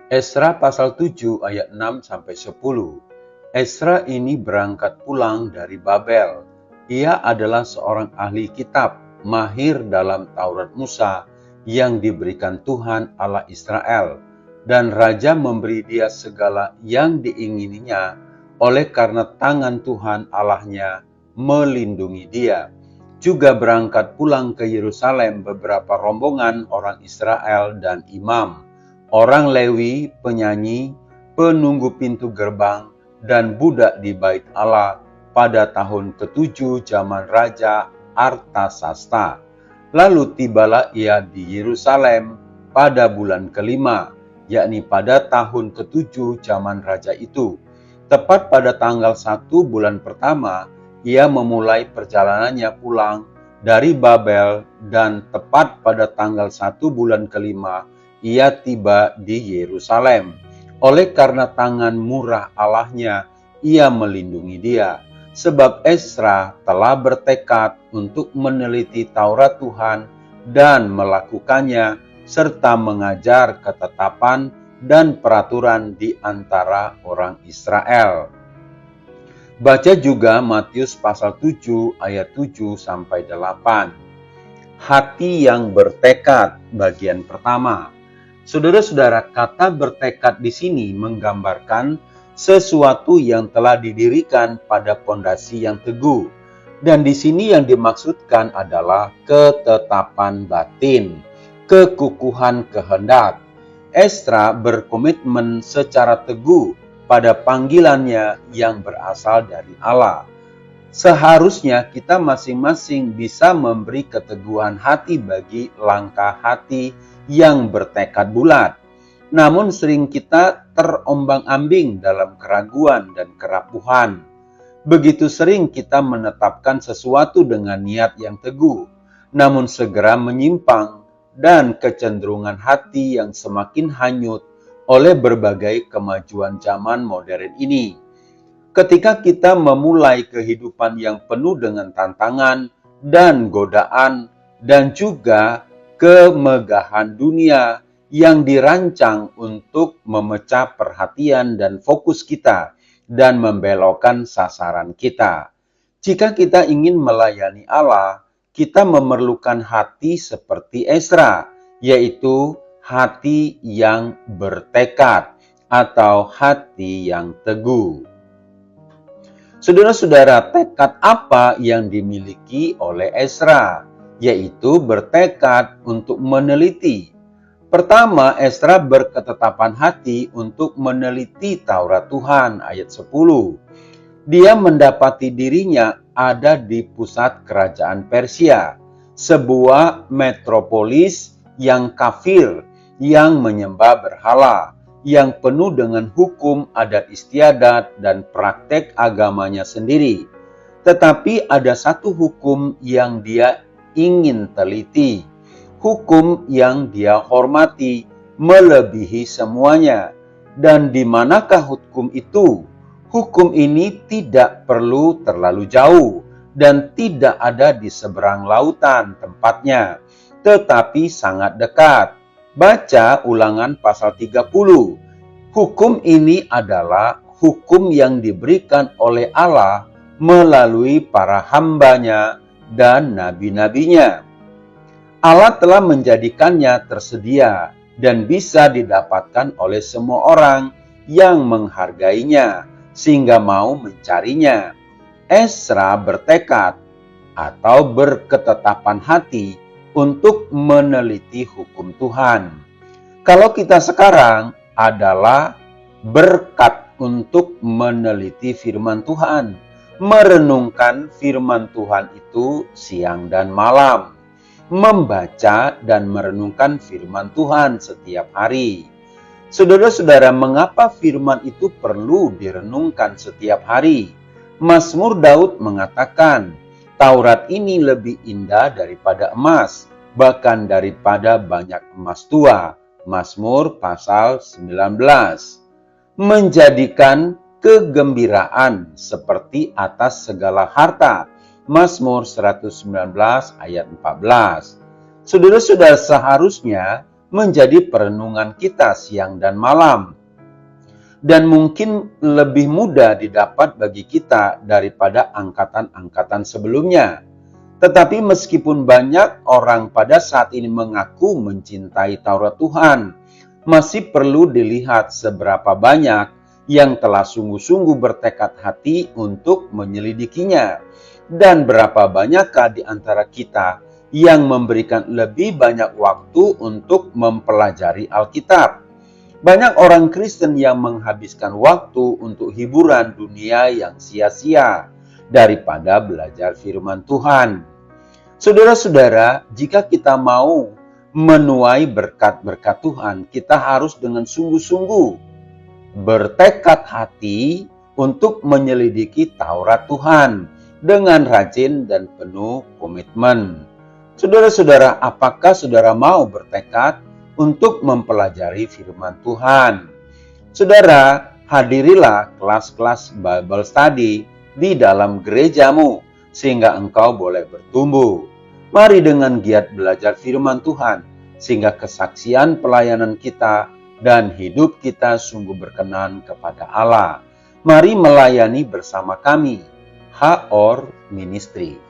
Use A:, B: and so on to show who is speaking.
A: Esra pasal 7 ayat 6-10. Esra ini berangkat pulang dari Babel. Ia adalah seorang ahli kitab, mahir dalam Taurat Musa yang diberikan Tuhan Allah Israel. Dan raja memberi dia segala yang diingininya oleh karena tangan Tuhan Allahnya melindungi dia. Juga berangkat pulang ke Yerusalem beberapa rombongan orang Israel dan imam, orang Lewi, penyanyi, penunggu pintu gerbang, dan budak di bait Allah pada tahun ke-7 zaman Raja Artasasta. Lalu tibalah ia di Yerusalem pada bulan ke-5, yakni pada tahun ke-7 zaman Raja itu. Tepat pada tanggal 1 bulan pertama, ia memulai perjalanannya pulang dari Babel, dan tepat pada tanggal 1 bulan ke-5, ia tiba di Yerusalem. Oleh karena tangan murah Allahnya, ia melindungi dia. Sebab Esra telah bertekad untuk meneliti Taurat Tuhan dan melakukannya, serta mengajar ketetapan dan peraturan di antara orang Israel. Baca juga Matius pasal 7 ayat 7-8. Hati yang bertekad, bagian pertama. Saudara-saudara, kata bertekad di sini menggambarkan sesuatu yang telah didirikan pada pondasi yang teguh. Dan di sini yang dimaksudkan adalah ketetapan batin, kekukuhan kehendak. Esra berkomitmen secara teguh pada panggilannya yang berasal dari Allah. Seharusnya kita masing-masing bisa memberi keteguhan hati bagi langkah hati yang bertekad bulat. Namun sering kita terombang-ambing dalam keraguan dan kerapuhan. Begitu sering kita menetapkan sesuatu dengan niat yang teguh, namun segera menyimpang, dan kecenderungan hati yang semakin hanyut oleh berbagai kemajuan zaman modern ini. Ketika kita memulai kehidupan yang penuh dengan tantangan dan godaan, dan juga kemegahan dunia yang dirancang untuk memecah perhatian dan fokus kita dan membelokkan sasaran kita. Jika kita ingin melayani Allah, kita memerlukan hati seperti Esra, yaitu hati yang bertekad atau hati yang teguh. Saudara-saudara, tekad apa yang dimiliki oleh Esra? Yaitu bertekad untuk meneliti. Pertama, Esra berketetapan hati untuk meneliti Taurat Tuhan, ayat 10. Dia mendapati dirinya ada di pusat kerajaan Persia, sebuah metropolis yang kafir, yang menyembah berhala, yang penuh dengan hukum adat istiadat dan praktek agamanya sendiri. Tetapi ada satu hukum yang dia ingin teliti, hukum yang dia hormati melebihi semuanya. Dan di manakah hukum itu? Hukum ini tidak perlu terlalu jauh dan tidak ada di seberang lautan tempatnya, tetapi sangat dekat. Baca Ulangan pasal 30. Hukum ini adalah hukum yang diberikan oleh Allah melalui para hambanya dan nabi-nabinya. Allah telah menjadikannya tersedia dan bisa didapatkan oleh semua orang yang menghargainya, sehingga mau mencarinya. Esra bertekad atau berketetapan hati untuk meneliti hukum Tuhan. Kalau kita sekarang adalah berkat untuk meneliti firman Tuhan, merenungkan firman Tuhan itu siang dan malam, membaca dan merenungkan firman Tuhan setiap hari. Saudara-saudara, mengapa firman itu perlu direnungkan setiap hari? Mazmur Daud mengatakan, Taurat ini lebih indah daripada emas, bahkan daripada banyak emas tua. Mazmur pasal 19. Menjadikan kegembiraan seperti atas segala harta. Mazmur 119 ayat 14. Saudara-saudara, seharusnya menjadi perenungan kita siang dan malam. Dan mungkin lebih mudah didapat bagi kita daripada angkatan-angkatan sebelumnya. Tetapi meskipun banyak orang pada saat ini mengaku mencintai Taurat Tuhan, masih perlu dilihat seberapa banyak yang telah sungguh-sungguh bertekad hati untuk menyelidikinya. Dan berapa banyakkah di antara kita yang memberikan lebih banyak waktu untuk mempelajari Alkitab. Banyak orang Kristen yang menghabiskan waktu untuk hiburan dunia yang sia-sia daripada belajar firman Tuhan. Saudara-saudara, jika kita mau menuai berkat-berkat Tuhan, kita harus dengan sungguh-sungguh bertekad hati untuk menyelidiki Taurat Tuhan dengan rajin dan penuh komitmen. Saudara-saudara, apakah saudara mau bertekad untuk mempelajari firman Tuhan? Saudara, hadirilah kelas-kelas Bible Study di dalam gerejamu sehingga engkau boleh bertumbuh. Mari dengan giat belajar firman Tuhan sehingga kesaksian pelayanan kita dan hidup kita sungguh berkenan kepada Allah. Mari melayani bersama kami, HOR Ministry.